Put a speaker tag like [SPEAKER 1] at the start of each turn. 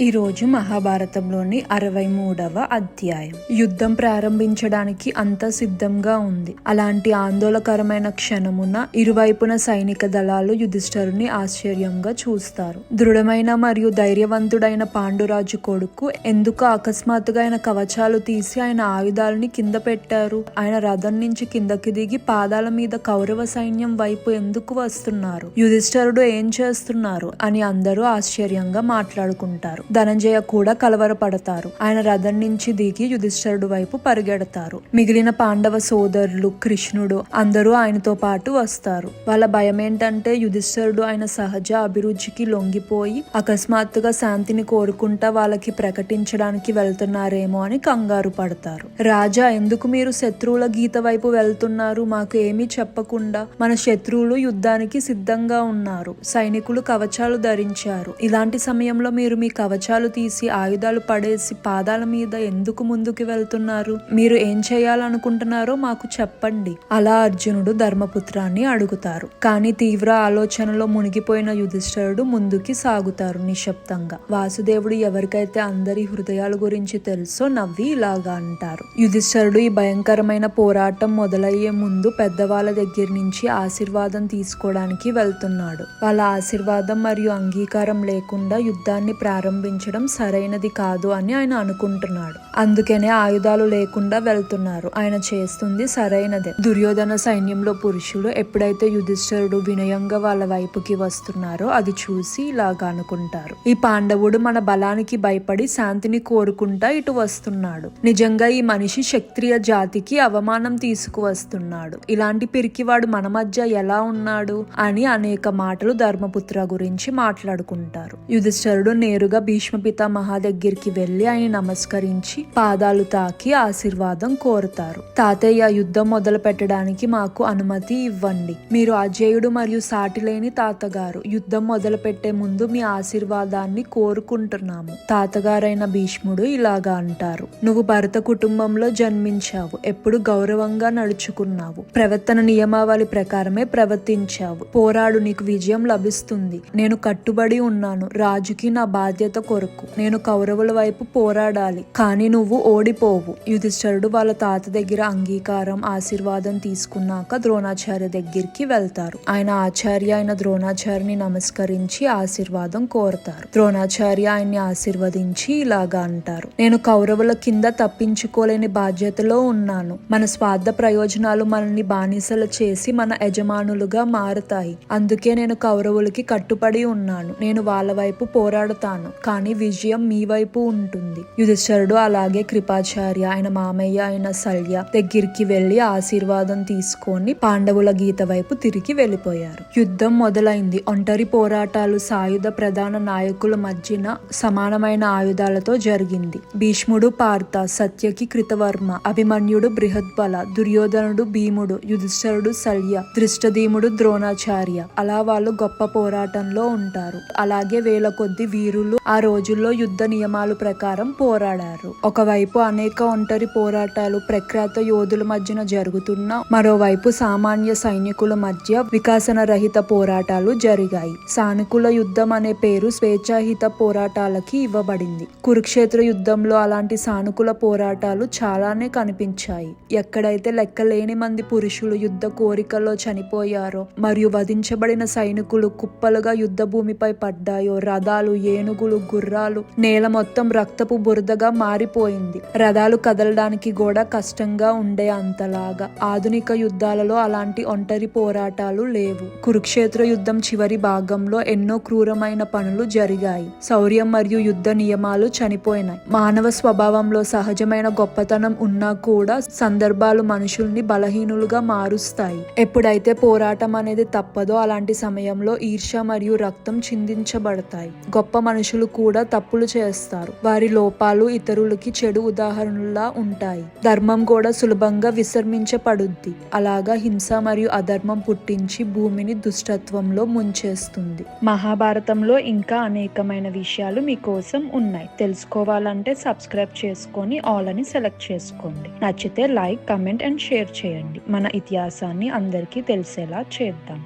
[SPEAKER 1] ఈ రోజు మహాభారతంలోని 63వ అధ్యాయం. యుద్ధం ప్రారంభించడానికి అంతా సిద్ధంగా ఉంది. అలాంటి ఆందోళనకరమైన క్షణమున ఇరువైపున సైనిక దళాలు యుధిష్ఠిరుని ఆశ్చర్యంగా చూస్తారు. దృఢమైన మరియు ధైర్యవంతుడైన పాండురాజు కొడుకు ఎందుకు అకస్మాత్తుగా ఆయన కవచాలు తీసి ఆయన ఆయుధాలని కింద పెట్టారు? ఆయన రథం నుంచి కిందకి దిగి పాదాల మీద కౌరవ సైన్యం వైపు ఎందుకు వస్తున్నారు? యుధిష్ఠిరుడు ఏం చేస్తున్నారు అని అందరూ ఆశ్చర్యంగా మాట్లాడుకుంటారు. ధనంజయ కూడా కలవరపడతారు. ఆయన రథం నుంచి దిగి యుధిష్ఠిరుడు వైపు పరిగెడతారు. మిగిలిన పాండవ సోదరులు, కృష్ణుడు అందరూ ఆయనతో పాటు వస్తారు. వాళ్ళ భయం ఏంటంటే యుధిష్ఠిరుడు ఆయన సహజ అభిరుచికి లొంగిపోయి అకస్మాత్తుగా శాంతిని కోరుకుంటా వాళ్ళకి ప్రకటించడానికి వెళ్తున్నారేమో అని కంగారు పడతారు. రాజా, ఎందుకు మీరు శత్రువుల గీత వైపు వెళ్తున్నారు? మాకు ఏమీ చెప్పకుండా. మన శత్రువులు యుద్ధానికి సిద్ధంగా ఉన్నారు. సైనికులు కవచాలు ధరించారు. ఇలాంటి సమయంలో మీరు మీ కవచాలు తీసి ఆయుధాలు పడేసి పాదాల మీద ఎందుకు ముందుకు వెళ్తున్నారు? మీరు ఏం చేయాలనుకుంటున్నారో మాకు చెప్పండి. అలా అర్జునుడు ధర్మపుత్రాన్ని అడుగుతారు. కానీ తీవ్ర ఆలోచనలో మునిగిపోయిన యుధిష్ఠిరుడు ముందుకి సాగుతారు నిశ్శబ్దంగా. వాసుదేవుడు ఎవరికైతే అందరి హృదయాల గురించి తెలుసో నవ్వి ఇలాగా అంటారు. యుధిష్ఠిరుడు ఈ భయంకరమైన పోరాటం మొదలయ్యే ముందు పెద్దవాళ్ళ దగ్గర నుంచి ఆశీర్వాదం తీసుకోవడానికి వెళ్తున్నాడు. వాళ్ళ ఆశీర్వాదం మరియు అంగీకారం లేకుండా యుద్ధాన్ని ప్రారంభించడం సరైనది కాదు అని ఆయన అనుకుంటున్నాడు. అందుకనే ఆయుధాలు లేకుండా వెళ్తున్నారు. ఆయన చేస్తుంది సరైనదే. దుర్యోధన సైన్యంలో పురుషులు ఎప్పుడైతే యుధిష్ఠిరుడు వినయంగా వాళ్ళ వైపుకి వస్తున్నారో అది చూసి ఇలాగా అనుకుంటారు. ఈ పాండవుడు మన బలానికి భయపడి శాంతిని కోరుకుంటా ఇటు వస్తున్నాడు. నిజంగా ఈ మనిషి క్షత్రియ జాతికి అవమానం తీసుకువస్తున్నాడు. ఇలాంటి పిరికివాడు మన మధ్య ఎలా ఉన్నాడు అని అనేక మాటలు ధర్మపుత్ర గురించి మాట్లాడుకుంటారు. యుధిష్ఠిరుడు నేరుగా భీష్మ పితామహ దగ్గరికి వెళ్లి ఆయన నమస్కరించి పాదాలు తాకి ఆశీర్వాదం కోరుతారు. తాతయ్య, యుద్ధం మొదలు పెట్టడానికి మాకు అనుమతి ఇవ్వండి. మీరు అజేయుడు మరియు సాటిలేని తాతగారు. యుద్ధం మొదలు పెట్టే ముందు మీ ఆశీర్వాదాన్ని కోరుకుంటున్నాము. తాతగారైన భీష్ముడు ఇలాగా అంటారు. నువ్వు భరత కుటుంబంలో జన్మించావు. ఎప్పుడు గౌరవంగా నడుచుకున్నావు. ప్రవర్తన నియమావళి ప్రకారమే ప్రవర్తించావు. పోరాడు, నీకు విజయం లభిస్తుంది. నేను కట్టుబడి ఉన్నాను. రాజుకి నా బాధ్యత కొరకు నేను కౌరవుల వైపు పోరాడాలి. కానీ నువ్వు ఓడిపోవు. యుధిష్ఠిరుడు వాళ్ళ తాత దగ్గర అంగీకారం, ఆశీర్వాదం తీసుకున్నాక ద్రోణాచార్య దగ్గరికి వెళ్తారు. ఆయన ఆచార్య అయిన ద్రోణాచార్యని నమస్కరించి ఆశీర్వాదం కోరతారు. ద్రోణాచార్య ఆయన్ని ఆశీర్వదించి ఇలాగా అంటారు. నేను కౌరవుల కింద తప్పించుకోలేని బాధ్యతలో ఉన్నాను. మన స్వార్థ ప్రయోజనాలు మనల్ని బానిసలు చేసి మన యజమానులుగా మారుతాయి. అందుకే నేను కౌరవులకి కట్టుబడి ఉన్నాను. నేను వాళ్ళ వైపు పోరాడుతాను. కానీ విజయం మీ వైపు ఉంటుంది. యుధిష్ఠిరుడు అలాగే కృపాచార్య, ఆయన మామయ్య అయిన శల్య దగ్గరికి వెళ్లి ఆశీర్వాదం తీసుకొని పాండవుల గీత వైపు తిరిగి వెళ్లిపోయారు. యుద్ధం మొదలైంది. ఒంటరి పోరాటాలు సాయుధ ప్రధాన నాయకుల మధ్యన సమానమైన ఆయుధాలతో జరిగింది. భీష్ముడు పార్థ, సత్యకి కృతవర్మ, అభిమన్యుడు బృహద్బల, దుర్యోధనుడు భీముడు, యుధిష్ఠిరుడు శల్య, దృష్టదీముడు ద్రోణాచార్య. అలా వాళ్ళు గొప్ప పోరాటంలో ఉంటారు. అలాగే వేల కొద్ది వీరులు ఆ రోజుల్లో యుద్ధ నియమాల ప్రకారం పోరాడారు. ఒకవైపు అనేక ఒంటరి పోరాటాలు ప్రఖ్యాత యోధుల మధ్యన జరుగుతున్నా మరోవైపు సామాన్య సైనికుల మధ్య వికాసన రహిత పోరాటాలు జరిగాయి. సానుకూల యుద్ధం అనే పేరు స్వేచ్ఛాహిత పోరాటాలకి ఇవ్వబడింది. కురుక్షేత్ర యుద్ధంలో అలాంటి సానుకూల పోరాటాలు చాలానే కనిపించాయి. ఎక్కడైతే లెక్కలేని మంది పురుషులు యుద్ధ కోరికల్లో చనిపోయారో మరియు వధించబడిన సైనికులు కుప్పలుగా యుద్ధ భూమిపై పడ్డాయో, రథాలు, ఏనుగులు, గుర్రాలు, నేల మొత్తం రక్తపు బురదగా మారిపోయింది. రథాలు కదలడానికి కూడా కష్టంగా ఉండే అంతలాగా. ఆధునిక యుద్ధాలలో అలాంటి ఒంటరి పోరాటాలు లేవు. కురుక్షేత్ర యుద్ధం చివరి భాగంలో ఎన్నో క్రూరమైన పనులు జరిగాయి. శౌర్యం మరియు యుద్ధ నియమాలు చనిపోయినాయి. మానవ స్వభావంలో సహజమైన గొప్పతనం ఉన్నా కూడా సందర్భాలు మనుషుల్ని బలహీనులుగా మారుస్తాయి. ఎప్పుడైతే పోరాటం అనేది తప్పదో అలాంటి సమయంలో ఈర్ష్య మరియు రక్తం చిందించబడతాయి. గొప్ప మనుషులు కూడా తప్పులు చేస్తారు. వారి లోపాలు ఇతరులకి చెడు ఉదాహరణలా ఉంటాయి. ధర్మం కూడా సులభంగా విసర్మించబడుద్ది. అలాగా హింస మరియు అధర్మం పుట్టించి భూమిని దుష్టత్వంలో ముంచేస్తుంది. మహాభారతంలో ఇంకా అనేకమైన విషయాలు మీకోసం ఉన్నాయి. తెలుసుకోవాలంటే సబ్స్క్రైబ్ చేసుకొని ఆల్ అని సెలెక్ట్ చేసుకోండి. నచ్చితే లైక్, కమెంట్ అండ్ షేర్ చేయండి. మన ఇతిహాసాన్ని అందరికీ తెలిసేలా చేద్దాం.